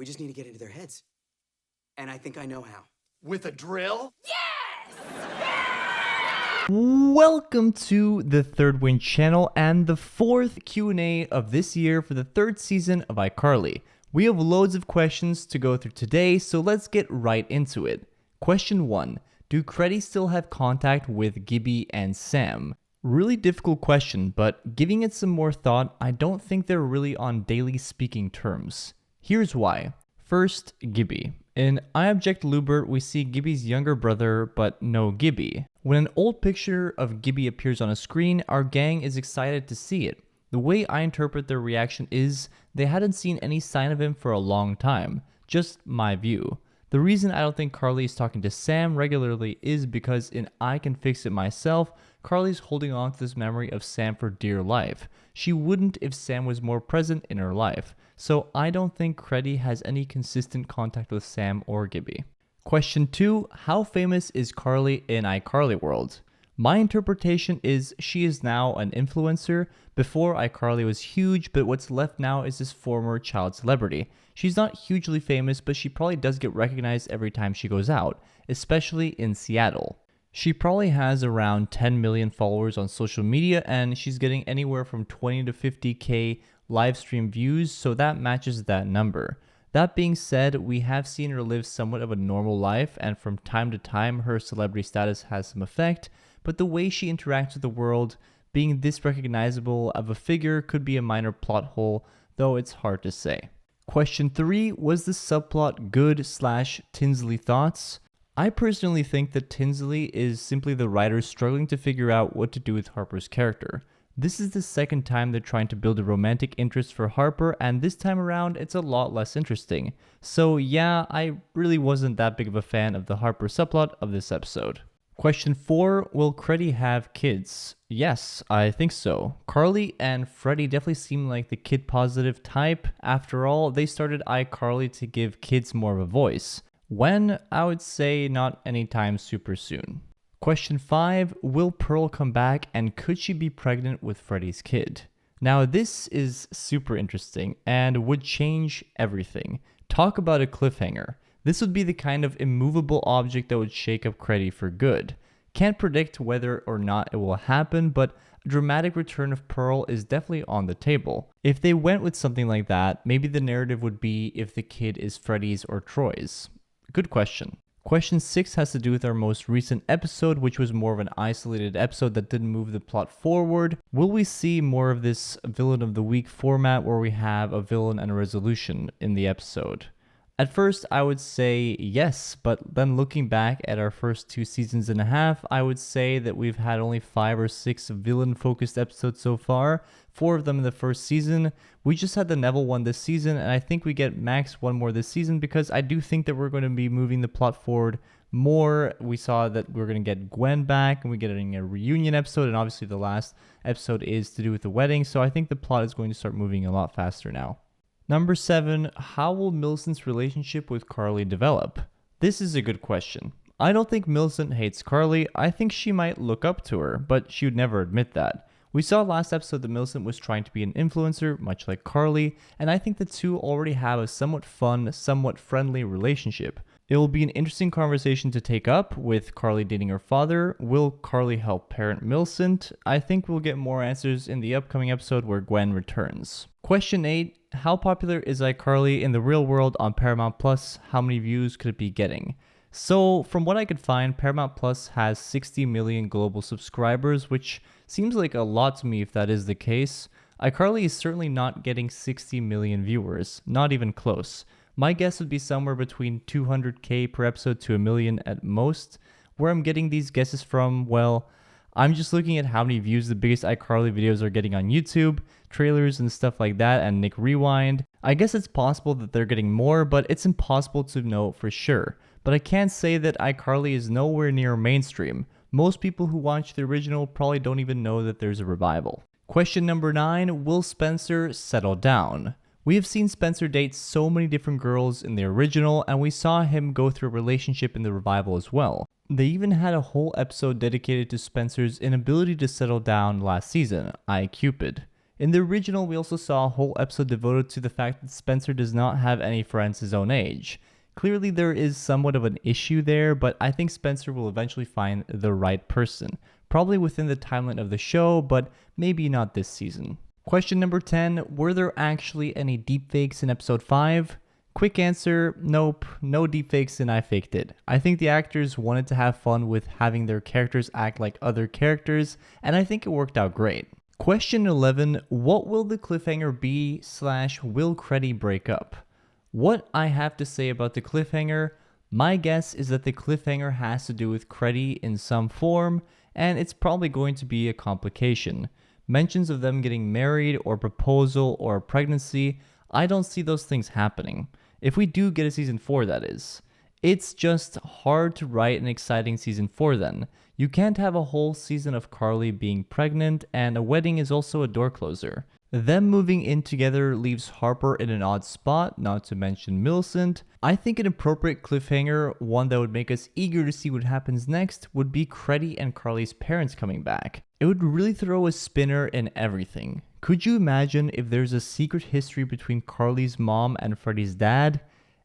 We just need to get into their heads. And I think I know how. With a drill? Welcome to the Third Wing channel and the fourth Q&A of this year for the third season of iCarly. We have loads of questions to go through today, so let's get right into it. Question 1. Do Freddie still have contact with Gibby and Sam? Really difficult question, but giving it some more thought, I don't think they're really on daily speaking terms. Here's why. First, Gibby. In I Object Lubert, we see Gibby's younger brother, but no Gibby. When an old picture of Gibby appears on a screen, our gang is excited to see it. The way I interpret their reaction is they hadn't seen any sign of him for a long time. Just my view. The reason I don't think Carly is talking to Sam regularly is because in I Can Fix It Myself, Carly's holding on to this memory of Sam for dear life. She wouldn't if Sam was more present in her life. So I don't think Freddie has any consistent contact with Sam or Gibby. Question 2. How famous is Carly in iCarly world? My interpretation is she is now an influencer. Before iCarly was huge, but what's left now is this former child celebrity. She's not hugely famous, but she probably does get recognized every time she goes out, especially in Seattle. She probably has around 10 million followers on social media, and she's getting anywhere from 20 to 50k live stream views, so that matches that number. That being said, we have seen her live somewhat of a normal life, and from time to time her celebrity status has some effect, but the way she interacts with the world, being this recognizable of a figure, could be a minor plot hole, though it's hard to say. Question 3. Was the subplot good/Tinsley thoughts? I personally think that Tinsley is simply the writers struggling to figure out what to do with Harper's character. This is the second time they're trying to build a romantic interest for Harper, and this time around it's a lot less interesting. So yeah, I really wasn't that big of a fan of the Harper subplot of this episode. Question 4. Will Freddie have kids? Yes, I think so. Carly and Freddie definitely seem like the kid-positive type. After all, they started iCarly to give kids more of a voice. When? I would say not anytime super soon. Question 5. Will Pearl come back, and could she be pregnant with Freddie's kid? Now this is super interesting and would change everything. Talk about a cliffhanger. This would be the kind of immovable object that would shake up Freddie for good. Can't predict whether or not it will happen, but a dramatic return of Pearl is definitely on the table. If they went with something like that, maybe the narrative would be if the kid is Freddie's or Troy's. Good question. Question 6 has to do with our most recent episode, which was more of an isolated episode that didn't move the plot forward. Will we see more of this villain of the week format where we have a villain and a resolution in the episode? At first, I would say yes, but then looking back at our first 2 seasons and a half, I would say that we've had only 5 or 6 villain-focused episodes so far, 4 of them in the first season. We just had the Neville one this season, and I think we get max 1 more this season because I do think that we're going to be moving the plot forward more. We saw that we're going to get Gwen back, and we're getting a reunion episode, and obviously the last episode is to do with the wedding, so I think the plot is going to start moving a lot faster now. Number 7, how will Millicent's relationship with Carly develop? This is a good question. I don't think Millicent hates Carly. I think she might look up to her, but she would never admit that. We saw last episode that Millicent was trying to be an influencer, much like Carly, and I think the two already have a somewhat fun, somewhat friendly relationship. It will be an interesting conversation to take up with Carly dating her father. Will Carly help parent Millicent? I think we'll get more answers in the upcoming episode where Gwen returns. Question 8. How popular is iCarly in the real world on Paramount Plus? How many views could it be getting? So, from what I could find, Paramount Plus has 60 million global subscribers, which seems like a lot to me if that is the case. iCarly is certainly not getting 60 million viewers, not even close. My guess would be somewhere between 200k per episode to a million at most. Where I'm getting these guesses from, well, I'm just looking at how many views the biggest iCarly videos are getting on YouTube, trailers and stuff like that, and Nick Rewind. I guess it's possible that they're getting more, but it's impossible to know for sure. But I can't say that iCarly is nowhere near mainstream. Most people who watch the original probably don't even know that there's a revival. Question number 9, will Spencer settle down? We have seen Spencer date so many different girls in the original, and we saw him go through a relationship in the revival as well. They even had a whole episode dedicated to Spencer's inability to settle down last season, iCupid. In the original, we also saw a whole episode devoted to the fact that Spencer does not have any friends his own age. Clearly there is somewhat of an issue there, but I think Spencer will eventually find the right person. Probably within the timeline of the show, but maybe not this season. Question number 10, were there actually any deepfakes in episode 5? Quick answer, nope, no deepfakes in iFaked It. I think the actors wanted to have fun with having their characters act like other characters, and I think it worked out great. Question 11, what will the cliffhanger be / will Freddie break up? What I have to say about the cliffhanger, my guess is that the cliffhanger has to do with Freddie in some form, and it's probably going to be a complication. Mentions of them getting married or proposal or pregnancy, I don't see those things happening. If we do get a season 4, that is. It's just hard to write an exciting season 4 then. You can't have a whole season of Carly being pregnant, and a wedding is also a door closer. Them moving in together leaves Harper in an odd spot, not to mention Millicent. I think an appropriate cliffhanger, one that would make us eager to see what happens next, would be Freddie and Carly's parents coming back. It would really throw a spinner in everything. Could you imagine if there's a secret history between Carly's mom and Freddie's dad?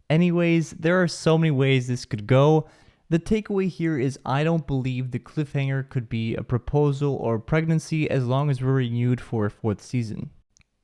Anyways, there are so many ways this could go. The takeaway here is I don't believe the cliffhanger could be a proposal or pregnancy as long as we're renewed for a 4th season.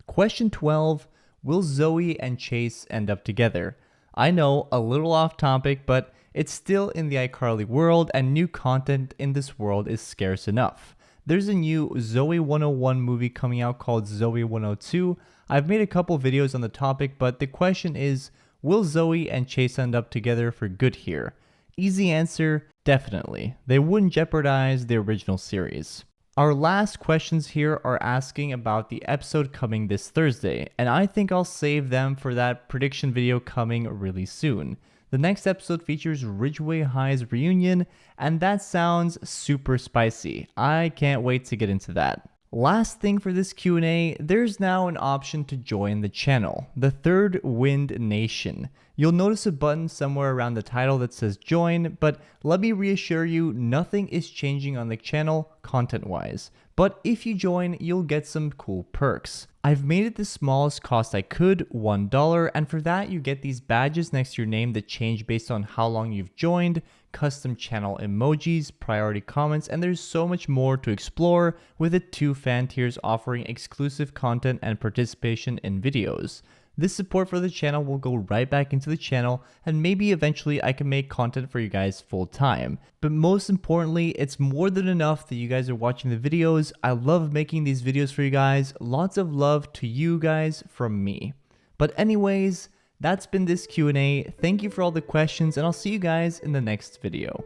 Question 12, will Zoe and Chase end up together? I know, a little off topic, but it's still in the iCarly world and new content in this world is scarce enough. There's a new Zoe 101 movie coming out called Zoe 102. I've made a couple videos on the topic, but the question is, will Zoe and Chase end up together for good here? Easy answer, definitely. They wouldn't jeopardize the original series. Our last questions here are asking about the episode coming this Thursday, and I think I'll save them for that prediction video coming really soon. The next episode features Ridgeway High's reunion, and that sounds super spicy. I can't wait to get into that. Last thing for this Q&A, there's now an option to join the channel, the Third Wind Nation. You'll notice a button somewhere around the title that says join, but let me reassure you, nothing is changing on the channel content-wise. But if you join, you'll get some cool perks. I've made it the smallest cost I could, $1, and for that you get these badges next to your name that change based on how long you've joined, custom channel emojis, priority comments, and there's so much more to explore with the 2 fan tiers offering exclusive content and participation in videos. This support for the channel will go right back into the channel, and maybe eventually I can make content for you guys full time. But most importantly, it's more than enough that you guys are watching the videos. I love making these videos for you guys. Lots of love to you guys from me. But anyways, that's been this Q&A. Thank you for all the questions, and I'll see you guys in the next video.